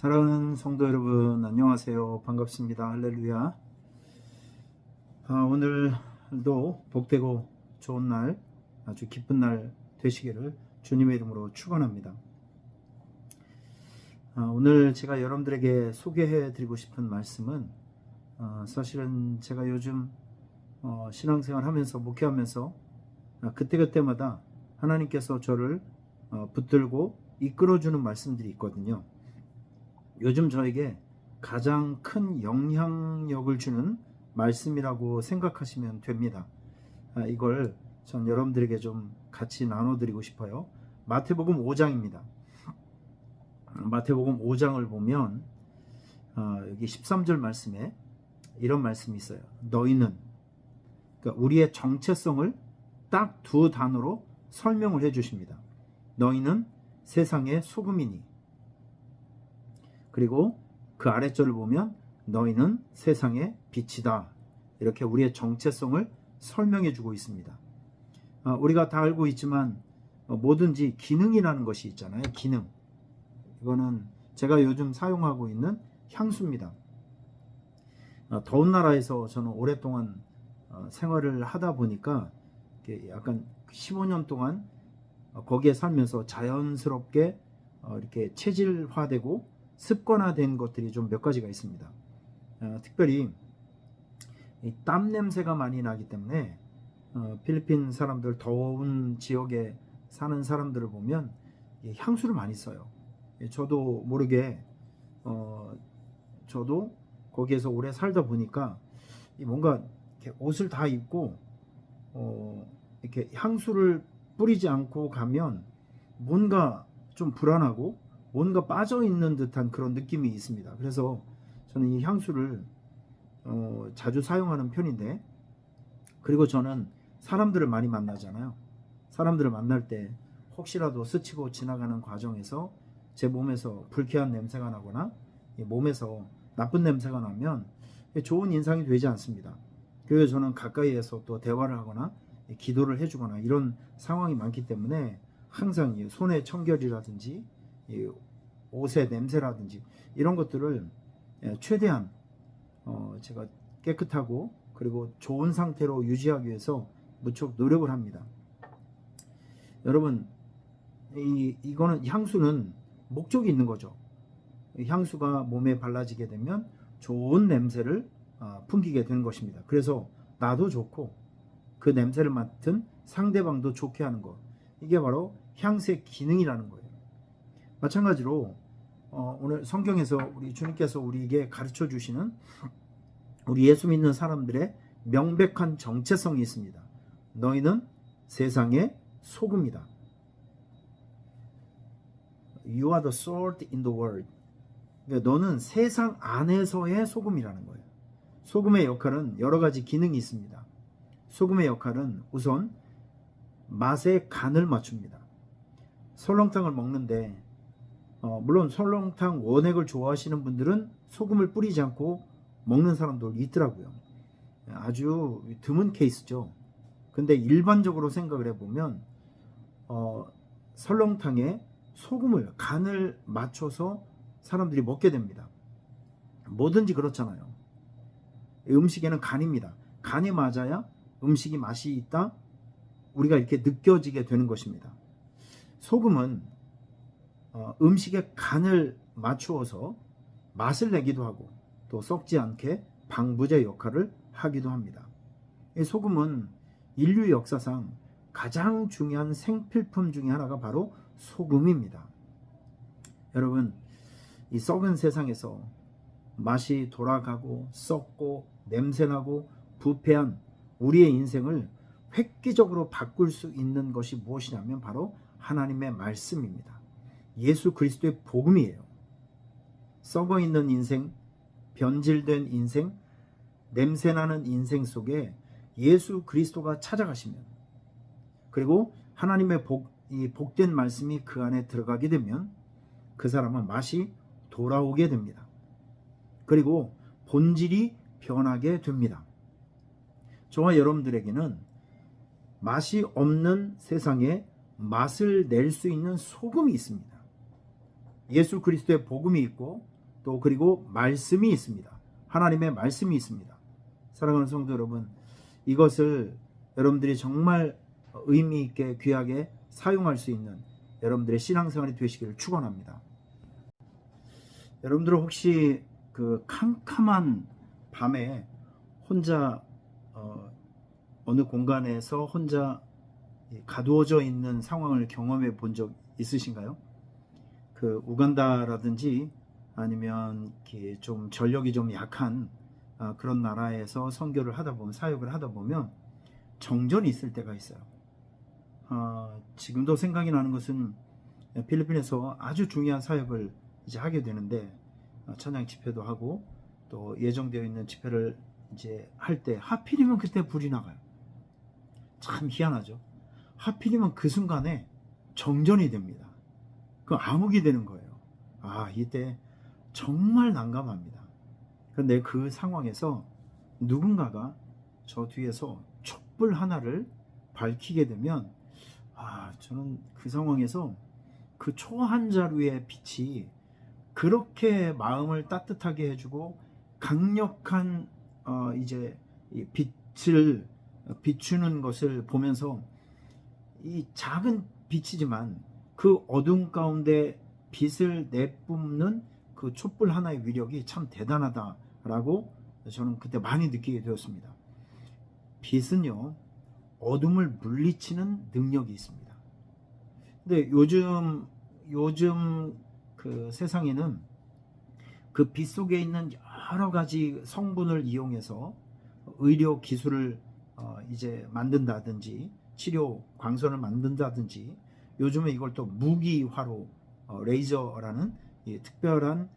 사랑하는 성도 여러분, 안녕하세요. 반갑습니다. 할렐루야. 오늘도 복되고 좋은 날, 아주 기쁜 날 되시기를 주님의 이름으로 축원합니다. 오늘 제가 여러분들에게 소개해 드리고 싶은 말씀은 사실은 제가 요즘 신앙생활 하면서 목회하면서 그때그때마다 하나님께서 저를 붙들고 이끌어주는 말씀들이 있거든요. 요즘 저에게 가장 큰 영향력을 주는 말씀이라고 생각하시면 됩니다. 이걸 전 여러분들에게 좀 같이 나눠드리고 싶어요. 마태복음 5장입니다. 마태복음 5장을 보면 여기 13절 말씀에 이런 말씀이 있어요. 너희는, 그러니까 우리의 정체성을 딱 두 단어로 설명을 해주십니다. 너희는 세상의 소금이니, 그리고 그 아래절을 보면 너희는 세상의 빛이다. 이렇게 우리의 정체성을 설명해 주고 있습니다. 우리가 다 알고 있지만 뭐든지 기능이라는 것이 있잖아요. 기능. 이거는 제가 요즘 사용하고 있는 향수입니다. 더운 나라에서 저는 오랫동안 생활을 하다 보니까 약간 15년 동안 거기에 살면서 자연스럽게 이렇게 체질화되고 습관화된 것들이 좀 몇 가지가 있습니다. 특별히 이 땀 냄새가 많이 나기 때문에 필리핀 사람들, 더운 지역에 사는 사람들을 보면 향수를 많이 써요. 저도 모르게 저도 거기에서 오래 살다 보니까 뭔가 이렇게 옷을 다 입고 이렇게 향수를 뿌리지 않고 가면 뭔가 좀 불안하고 뭔가 빠져있는 듯한 그런 느낌이 있습니다. 그래서 저는 이 향수를 자주 사용하는 편인데, 그리고 저는 사람들을 많이 만나잖아요. 사람들을 만날 때 혹시라도 스치고 지나가는 과정에서 제 몸에서 불쾌한 냄새가 나거나 몸에서 나쁜 냄새가 나면 좋은 인상이 되지 않습니다. 그래서 저는 가까이에서 또 대화를 하거나 기도를 해주거나 이런 상황이 많기 때문에 항상 손의 청결이라든지 옷의 냄새라든지 이런 것들을 최대한 제가 깨끗하고 그리고 좋은 상태로 유지하기 위해서 무척 노력을 합니다. 여러분, 이거는 향수는 목적이 있는 거죠. 향수가 몸에 발라지게 되면 좋은 냄새를 풍기게 되는 것입니다. 그래서 나도 좋고 그 냄새를 맡은 상대방도 좋게 하는 것, 이게 바로 향수의 기능이라는 거예요. 마찬가지로 오늘 성경에서 우리 주님께서 우리에게 가르쳐 주시는 우리 예수 믿는 사람들의 명백한 정체성이 있습니다. 너희는 세상의 소금이다. You are the salt in the world. 그러니까 너는 세상 안에서의 소금이라는 거예요. 소금의 역할은 여러 가지 기능이 있습니다. 소금의 역할은 우선 맛의 간을 맞춥니다. 설렁탕을 먹는데 물론 설렁탕 원액을 좋아하시는 분들은 소금을 뿌리지 않고 먹는 사람도 있더라고요. 아주 드문 케이스죠. 근데 일반적으로 생각을 해보면 설렁탕에 소금을, 간을 맞춰서 사람들이 먹게 됩니다. 뭐든지 그렇잖아요. 음식에는 간입니다. 간이 맞아야 음식이 맛이 있다, 우리가 이렇게 느껴지게 되는 것입니다. 소금은 음식의 간을 맞추어서 맛을 내기도 하고 또 썩지 않게 방부제 역할을 하기도 합니다. 이 소금은 인류 역사상 가장 중요한 생필품 중에 하나가 바로 소금입니다. 여러분, 이 썩은 세상에서 맛이 돌아가고 썩고 냄새나고 부패한 우리의 인생을 획기적으로 바꿀 수 있는 것이 무엇이냐면 바로 하나님의 말씀입니다. 예수 그리스도의 복음이에요. 썩어있는 인생, 변질된 인생, 냄새나는 인생 속에 예수 그리스도가 찾아가시면, 그리고 하나님의 이 복된 말씀이 그 안에 들어가게 되면 그 사람은 맛이 돌아오게 됩니다. 그리고 본질이 변하게 됩니다. 저와 여러분들에게는 맛이 없는 세상에 맛을 낼 수 있는 소금이 있습니다. 예수 그리스도의 복음이 있고 또 그리고 말씀이 있습니다. 하나님의 말씀이 있습니다. 사랑하는 성도 여러분, 이것을 여러분들이 정말 의미 있게 귀하게 사용할 수 있는 여러분들의 신앙생활이 되시기를 축원합니다. 여러분들은 혹시 그 캄캄한 밤에 혼자 어느 공간에서 혼자 가두어져 있는 상황을 경험해 본 적 있으신가요? 그 우간다라든지 아니면 좀 전력이 좀 약한 그런 나라에서 선교를 하다 보면, 사역을 하다 보면 정전이 있을 때가 있어요. 지금도 생각이 나는 것은 필리핀에서 아주 중요한 사역을 이제 하게 되는데, 찬양 집회도 하고 또 예정되어 있는 집회를 이제 할 때 하필이면 그때 불이 나가요. 참 희한하죠. 하필이면 그 순간에 정전이 됩니다. 그 암흑이 되는 거예요. 이때 정말 난감합니다. 그런데 그 상황에서 누군가가 저 뒤에서 촛불 하나를 밝히게 되면 저는 그 상황에서 그 초 한 자루의 빛이 그렇게 마음을 따뜻하게 해주고 강력한 이제 빛을 비추는 것을 보면서, 이 작은 빛이지만 그 어둠 가운데 빛을 내뿜는 그 촛불 하나의 위력이 참 대단하다라고 저는 그때 많이 느끼게 되었습니다. 빛은요, 어둠을 물리치는 능력이 있습니다. 근데 요즘 그 세상에는 그 빛 속에 있는 여러 가지 성분을 이용해서 의료 기술을 이제 만든다든지 치료 광선을 만든다든지, 요즘에 이걸 또 무기화로 레이저라는 특별한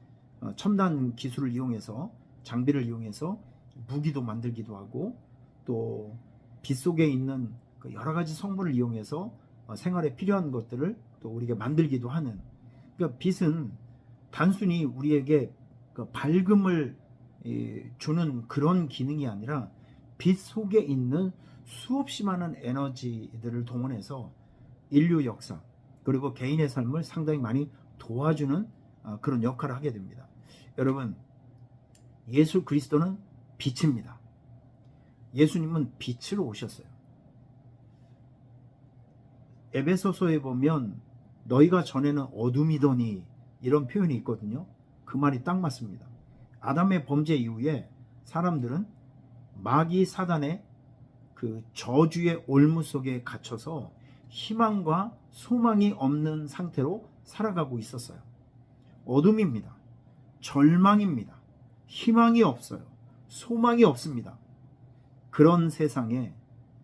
첨단 기술을 이용해서, 장비를 이용해서 무기도 만들기도 하고, 또 빛 속에 있는 그 여러 가지 성분을 이용해서 생활에 필요한 것들을 또 우리가 만들기도 하는, 그러니까 빛은 단순히 우리에게 그 밝음을 주는 그런 기능이 아니라 빛 속에 있는 수없이 많은 에너지들을 동원해서 인류 역사 그리고 개인의 삶을 상당히 많이 도와주는 그런 역할을 하게 됩니다. 여러분, 예수 그리스도는 빛입니다. 예수님은 빛으로 오셨어요. 에베소서에 보면 너희가 전에는 어둠이더니 이런 표현이 있거든요. 그 말이 딱 맞습니다. 아담의 범죄 이후에 사람들은 마귀 사단의 그 저주의 올무 속에 갇혀서 희망과 소망이 없는 상태로 살아가고 있었어요. 어둠입니다. 절망입니다. 희망이 없어요. 소망이 없습니다. 그런 세상에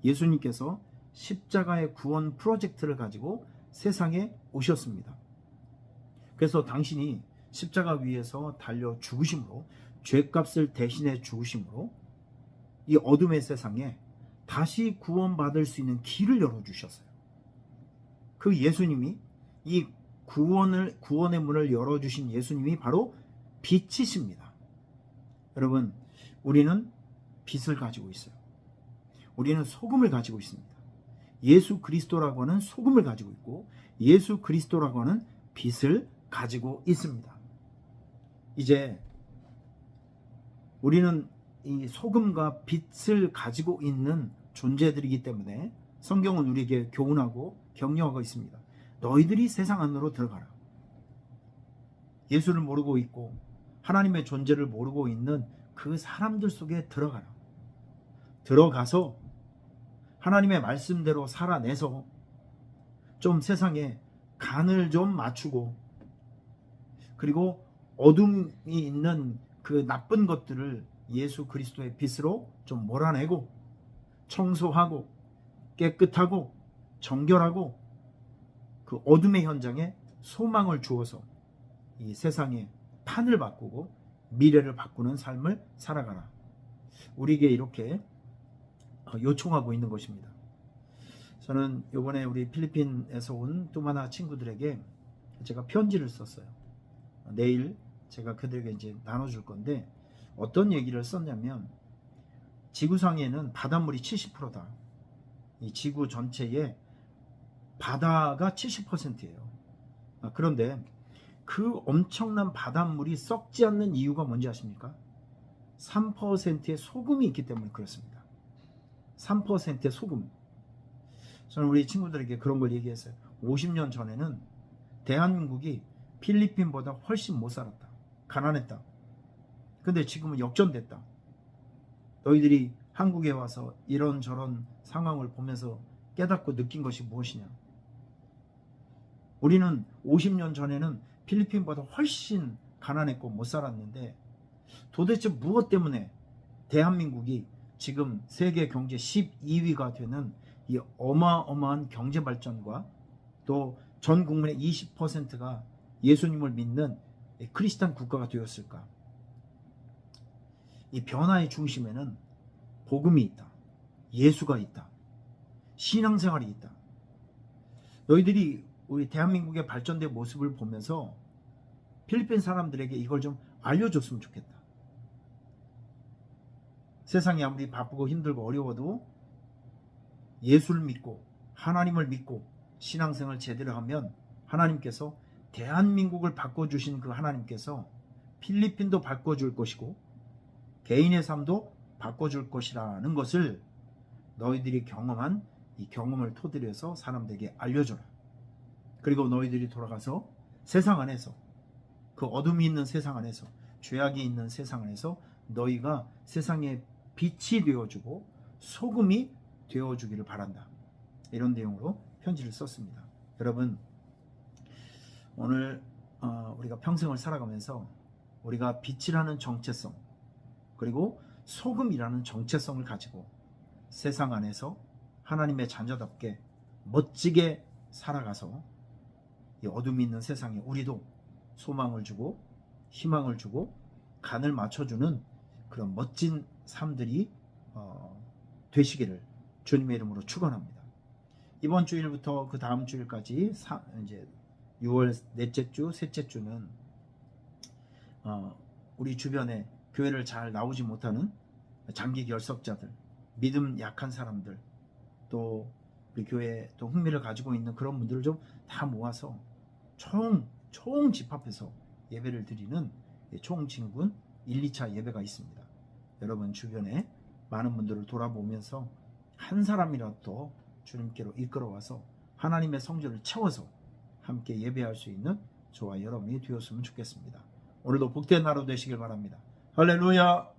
예수님께서 십자가의 구원 프로젝트를 가지고 세상에 오셨습니다. 그래서 당신이 십자가 위에서 달려 죽으심으로, 죄값을 대신해 죽으심으로 이 어둠의 세상에 다시 구원받을 수 있는 길을 열어주셨어요. 그 예수님이, 이 구원의 문을 열어주신 예수님이 바로 빛이십니다. 여러분, 우리는 빛을 가지고 있어요. 우리는 소금을 가지고 있습니다. 예수 그리스도라고 하는 소금을 가지고 있고, 예수 그리스도라고 하는 빛을 가지고 있습니다. 이제 우리는 이 소금과 빛을 가지고 있는 존재들이기 때문에 성경은 우리에게 교훈하고 격려하고 있습니다. 너희들이 세상 안으로 들어가라. 예수를 모르고 있고 하나님의 존재를 모르고 있는 그 사람들 속에 들어가라. 들어가서 하나님의 말씀대로 살아내서 좀 세상에 간을 좀 맞추고, 그리고 어둠이 있는 그 나쁜 것들을 예수 그리스도의 빛으로 좀 몰아내고 청소하고 깨끗하고 정결하고 그 어둠의 현장에 소망을 주어서 이 세상의 판을 바꾸고 미래를 바꾸는 삶을 살아가라. 우리에게 이렇게 요청하고 있는 것입니다. 저는 이번에 우리 필리핀에서 온 뚜마나 친구들에게 제가 편지를 썼어요. 내일 제가 그들에게 이제 나눠줄 건데, 어떤 얘기를 썼냐면, 지구상에는 바닷물이 70%다. 이 지구 전체에 바다가 70%예요. 그런데 그 엄청난 바닷물이 썩지 않는 이유가 뭔지 아십니까? 3%의 소금이 있기 때문에 그렇습니다. 3%의 소금. 저는 우리 친구들에게 그런 걸 얘기했어요. 50년 전에는 대한민국이 필리핀보다 훨씬 못 살았다. 가난했다. 근데 지금은 역전됐다. 너희들이 한국에 와서 이런저런 상황을 보면서 깨닫고 느낀 것이 무엇이냐? 우리는 50년 전에는 필리핀보다 훨씬 가난했고 못 살았는데 도대체 무엇 때문에 대한민국이 지금 세계 경제 12위가 되는 이 어마어마한 경제 발전과 또 전 국민의 20%가 예수님을 믿는 크리스찬 국가가 되었을까? 이 변화의 중심에는 복음이 있다. 예수가 있다. 신앙생활이 있다. 너희들이 우리 대한민국의 발전된 모습을 보면서 필리핀 사람들에게 이걸 좀 알려줬으면 좋겠다. 세상이 아무리 바쁘고 힘들고 어려워도 예수를 믿고 하나님을 믿고 신앙생활을 제대로 하면 하나님께서 대한민국을 바꿔주신 그 하나님께서 필리핀도 바꿔줄 것이고 개인의 삶도 바꿔줄 것이라는 것을 너희들이 경험한 이 경험을 토대로 해서 사람들에게 알려줘라. 그리고 너희들이 돌아가서 세상 안에서 그 어둠이 있는 세상 안에서 죄악이 있는 세상 안에서 너희가 세상의 빛이 되어주고 소금이 되어주기를 바란다. 이런 내용으로 편지를 썼습니다. 여러분 오늘 우리가 평생을 살아가면서 우리가 빛이라는 정체성 그리고 소금이라는 정체성을 가지고 세상 안에서 하나님의 자녀답게 멋지게 살아가서 이 어둠이 있는 세상에 우리도 소망을 주고 희망을 주고 간을 맞춰주는 그런 멋진 삶들이 되시기를 주님의 이름으로 축원합니다. 이번 주일부터 그 다음 주일까지 이제 6월 넷째 주, 셋째 주는 우리 주변에 교회를 잘 나오지 못하는 장기 결석자들, 믿음 약한 사람들, 또 우리 교회에 또 흥미를 가지고 있는 그런 분들을 좀 다 모아서 총 집합해서 예배를 드리는 총진군 1, 2차 예배가 있습니다. 여러분 주변에 많은 분들을 돌아보면서 한 사람이라도 주님께로 이끌어와서 하나님의 성전을 채워서 함께 예배할 수 있는 저와 여러분이 되었으면 좋겠습니다. 오늘도 복된 하루 되시길 바랍니다. 할렐루야.